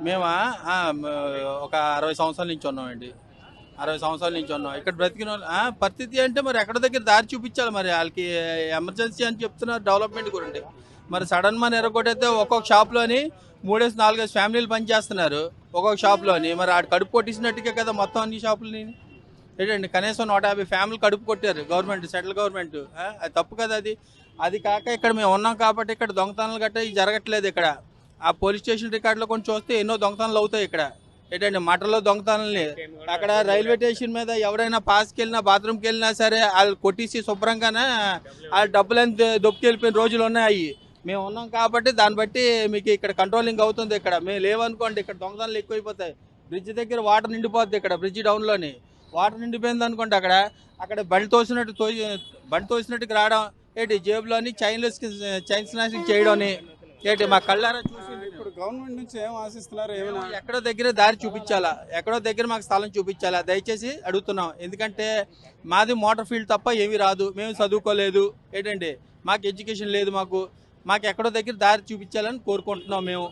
మేమా ఒక 60 సంవత్సరాల నుంచి ఉన్నామండి. 60 సంవత్సరాల నుంచి ఉన్నాం ఇక్కడ బ్రతికిన వాళ్ళు. పరిస్థితి అంటే మరి ఎక్కడ దగ్గర దారి చూపించాలి, మరి వాళ్ళకి ఎమర్జెన్సీ అని చెప్తున్నారు డెవలప్మెంట్ గురించి. మరి సడన్ మన ఎరగొట్టయితే ఒక్కొక్క షాప్లోని 3-4 ఫ్యామిలీలు పనిచేస్తున్నారు ఒక్కొక్క షాప్లోని. మరి ఆడు కడుపు కొట్టించినట్టుగా కదా మొత్తం అన్ని షాపులని. ఏంటండి కనీసం 150 ఫ్యామిలీ కడుపు కొట్టారు గవర్నమెంట్, సెంట్రల్ గవర్నమెంట్. అది తప్పు కదా అది. అది కాక ఇక్కడ మేము ఉన్నాం కాబట్టి ఇక్కడ దొంగతనాలు గట్రా ఇవి జరగట్లేదు ఇక్కడ. ఆ పోలీస్ స్టేషన్ రికార్డులో కొంచెం చూస్తే ఎన్నో దొంగతనాలు అవుతాయి ఇక్కడ. ఏంటంటే మటర్లో దొంగతనాలని. అక్కడ రైల్వే స్టేషన్ మీద ఎవరైనా పాస్కి వెళ్ళినా బాత్రూమ్కి వెళ్ళినా సరే వాళ్ళు కొట్టేసి శుభ్రంగానే ఆ డబ్బులని దొప్పుకెళ్ళిపోయిన రోజులు ఉన్నాయి. మేము ఉన్నాం కాబట్టి దాన్ని బట్టి మీకు ఇక్కడ కంట్రోలింగ్ అవుతుంది. ఇక్కడ మేము లేవనుకోండి ఇక్కడ దొంగతనాలు ఎక్కువైపోతాయి. బ్రిడ్జ్ దగ్గర వాటర్ నిండిపోద్ది, ఇక్కడ బ్రిడ్జ్ డౌన్లోని వాటర్ నిండిపోయింది అనుకోండి. అక్కడ బండి తోసినట్టుకు రావడం ఏంటి, జేబులోని చైన్ స్నాచింగ్ చేయడం ఏంటి మా కళ్ళారా చూసి. ఇప్పుడు గవర్నమెంట్ నుంచి ఏం ఆశిస్తున్నారు? ఏమైనా ఎక్కడో దగ్గర దారి చూపించాలా, ఎక్కడో దగ్గర మాకు స్థలం చూపించాలా దయచేసి అడుగుతున్నాం. ఎందుకంటే మాది మోటార్ ఫీల్డ్ తప్ప ఏమీ రాదు, మేము చదువుకోలేదు. ఏంటండి మాకు ఎడ్యుకేషన్ లేదు. మాకు ఎక్కడో దగ్గర దారి చూపించాలని కోరుకుంటున్నాం మేము.